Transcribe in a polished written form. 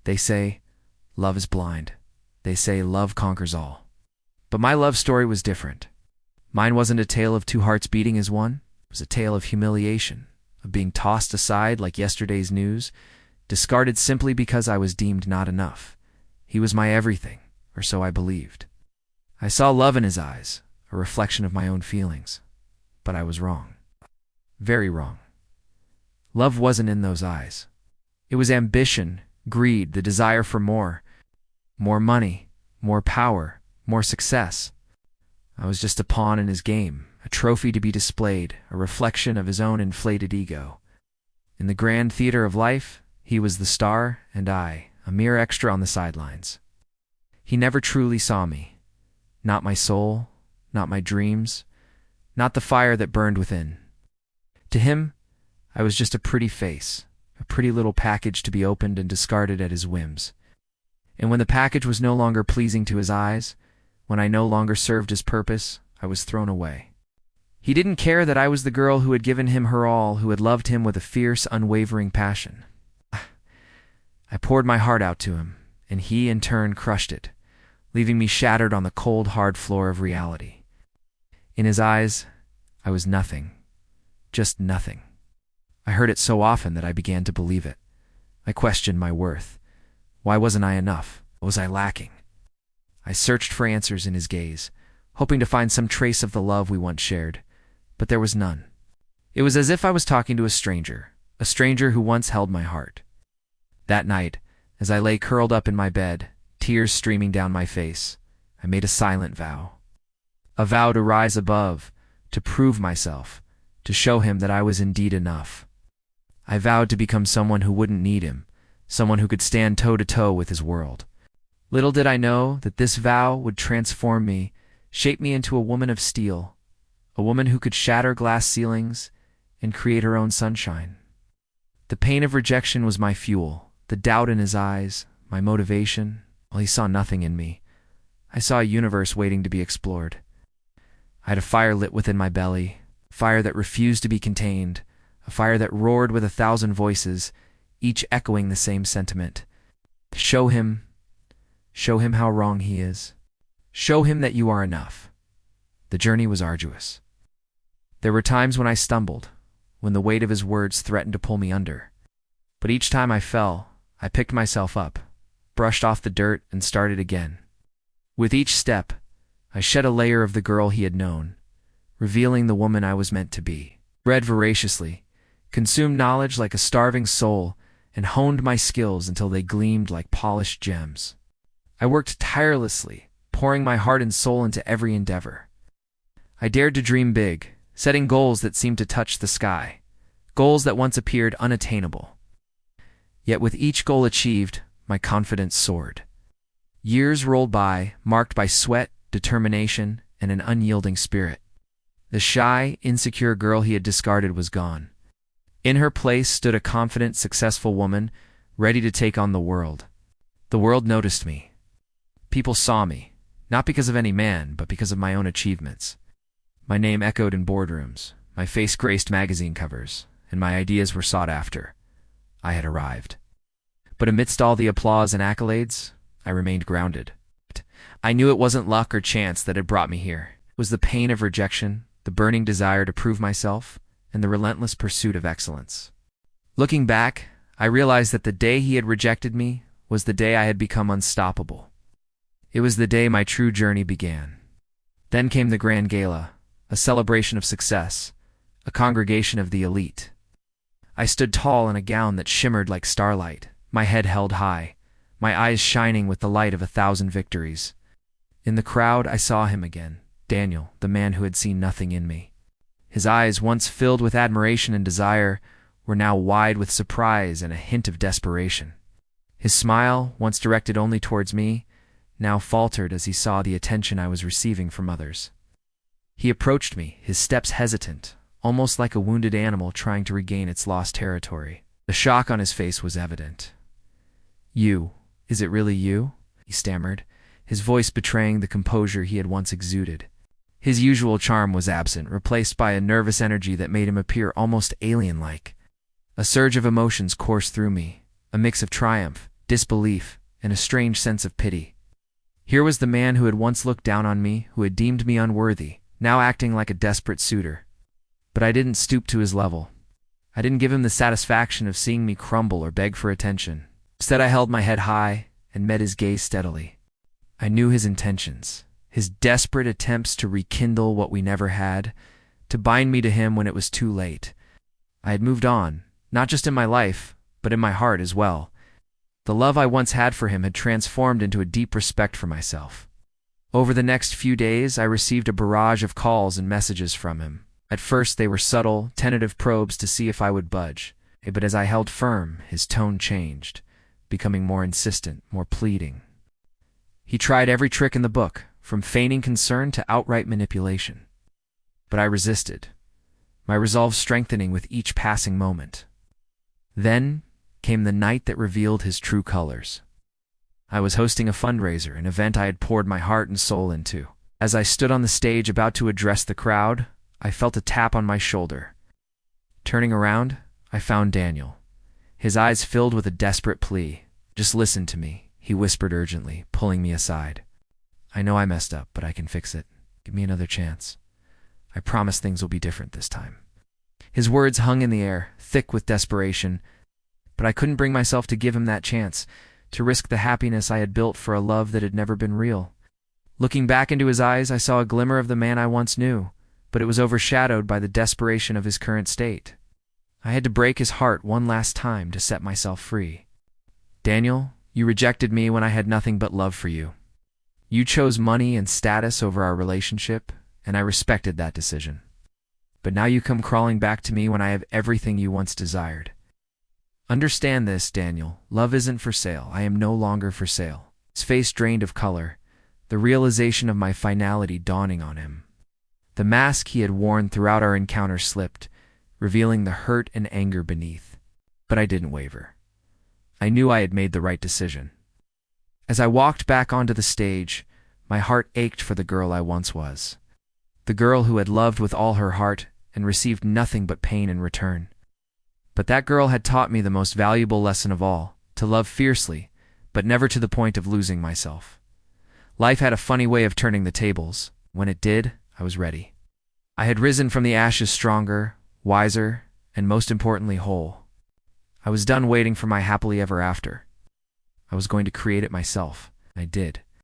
They say, love is blind. They say love conquers all. But my love story was different. Mine wasn't a tale of two hearts beating as one. It was a tale of humiliation, of being tossed aside like yesterday's news, discarded simply because I was deemed not enough. He was my everything, or so I believed. I saw love in his eyes, a reflection of my own feelings. But I was wrong. Very wrong. Love wasn't in those eyes. It was ambition, greed, the desire for more. More money, more power, more success. I was just a pawn in his game, a trophy to be displayed, a reflection of his own inflated ego. In the grand theater of life, he was the star, and I, a mere extra on the sidelines. He never truly saw me. Not my soul, not my dreams, not the fire that burned within. To him, I was just a pretty face, a pretty little package to be opened and discarded at his whims. And when the package was no longer pleasing to his eyes, when I no longer served his purpose, I was thrown away. He didn't care that I was the girl who had given him her all, who had loved him with a fierce, unwavering passion. I poured my heart out to him, and he, in turn, crushed it, leaving me shattered on the cold, hard floor of reality. In his eyes, I was nothing. Just nothing. I heard it so often that I began to believe it. I questioned my worth. Why wasn't I enough? What was I lacking? I searched for answers in his gaze, hoping to find some trace of the love we once shared, but there was none. It was as if I was talking to a stranger who once held my heart. That night, as I lay curled up in my bed, tears streaming down my face, I made a silent vow. A vow to rise above, to prove myself, to show him that I was indeed enough. I vowed to become someone who wouldn't need him, someone who could stand toe-to-toe with his world. Little did I know that this vow would transform me, shape me into a woman of steel, a woman who could shatter glass ceilings and create her own sunshine. The pain of rejection was my fuel, the doubt in his eyes, my motivation. Well, he saw nothing in me. I saw a universe waiting to be explored. I had a fire lit within my belly, a fire that refused to be contained, a fire that roared with 1,000 voices, each echoing the same sentiment. Show him how wrong he is. Show him that you are enough. The journey was arduous. There were times when I stumbled, when the weight of his words threatened to pull me under. But each time I fell, I picked myself up, brushed off the dirt, and started again. With each step, I shed a layer of the girl he had known, revealing the woman I was meant to be. Read voraciously, consumed knowledge like a starving soul, and honed my skills until they gleamed like polished gems. I worked tirelessly, pouring my heart and soul into every endeavor. I dared to dream big, setting goals that seemed to touch the sky, goals that once appeared unattainable. Yet with each goal achieved, my confidence soared. Years rolled by, marked by sweat, determination, and an unyielding spirit. The shy, insecure girl he had discarded was gone. In her place stood a confident, successful woman, ready to take on the world. The world noticed me. People saw me, not because of any man, but because of my own achievements. My name echoed in boardrooms, my face graced magazine covers, and my ideas were sought after. I had arrived. But amidst all the applause and accolades, I remained grounded. I knew it wasn't luck or chance that had brought me here. It was the pain of rejection, the burning desire to prove myself, and the relentless pursuit of excellence. Looking back, I realized that the day he had rejected me was the day I had become unstoppable. It was the day my true journey began. Then came the grand gala, a celebration of success, a congregation of the elite. I stood tall in a gown that shimmered like starlight, my head held high, my eyes shining with the light of 1,000 victories. In the crowd, I saw him again, Daniel, the man who had seen nothing in me. His eyes, once filled with admiration and desire, were now wide with surprise and a hint of desperation. His smile, once directed only towards me, now faltered as he saw the attention I was receiving from others. He approached me, his steps hesitant, almost like a wounded animal trying to regain its lost territory. The shock on his face was evident. "You, is it really you?" he stammered, his voice betraying the composure he had once exuded. His usual charm was absent, replaced by a nervous energy that made him appear almost alien-like. A surge of emotions coursed through me, a mix of triumph, disbelief, and a strange sense of pity. Here was the man who had once looked down on me, who had deemed me unworthy, now acting like a desperate suitor. But I didn't stoop to his level. I didn't give him the satisfaction of seeing me crumble or beg for attention. Instead, I held my head high and met his gaze steadily. I knew his intentions, his desperate attempts to rekindle what we never had, to bind me to him when it was too late. I had moved on, not just in my life, but in my heart as well. The love I once had for him had transformed into a deep respect for myself. Over the next few days, I received a barrage of calls and messages from him. At first, they were subtle, tentative probes to see if I would budge. But as I held firm, his tone changed, becoming more insistent, more pleading. He tried every trick in the book, from feigning concern to outright manipulation. But I resisted, my resolve strengthening with each passing moment. Then came the night that revealed his true colors. I was hosting a fundraiser, an event I had poured my heart and soul into. As I stood on the stage about to address the crowd, I felt a tap on my shoulder. Turning around, I found Daniel, his eyes filled with a desperate plea. "Just listen to me," he whispered urgently, pulling me aside. "I know I messed up, but I can fix it. Give me another chance. I promise things will be different this time." His words hung in the air, thick with desperation, but I couldn't bring myself to give him that chance, to risk the happiness I had built for a love that had never been real. Looking back into his eyes, I saw a glimmer of the man I once knew, but it was overshadowed by the desperation of his current state. I had to break his heart one last time to set myself free. "Daniel, you rejected me when I had nothing but love for you. You chose money and status over our relationship, and I respected that decision. But now you come crawling back to me when I have everything you once desired. Understand this, Daniel. Love isn't for sale. I am no longer for sale." His face drained of color, the realization of my finality dawning on him. The mask he had worn throughout our encounter slipped, revealing the hurt and anger beneath. But I didn't waver. I knew I had made the right decision. As I walked back onto the stage, my heart ached for the girl I once was. The girl who had loved with all her heart and received nothing but pain in return. But that girl had taught me the most valuable lesson of all, to love fiercely, but never to the point of losing myself. Life had a funny way of turning the tables. When it did, I was ready. I had risen from the ashes stronger, wiser, and most importantly, whole. I was done waiting for my happily ever after. I was going to create it myself. I did.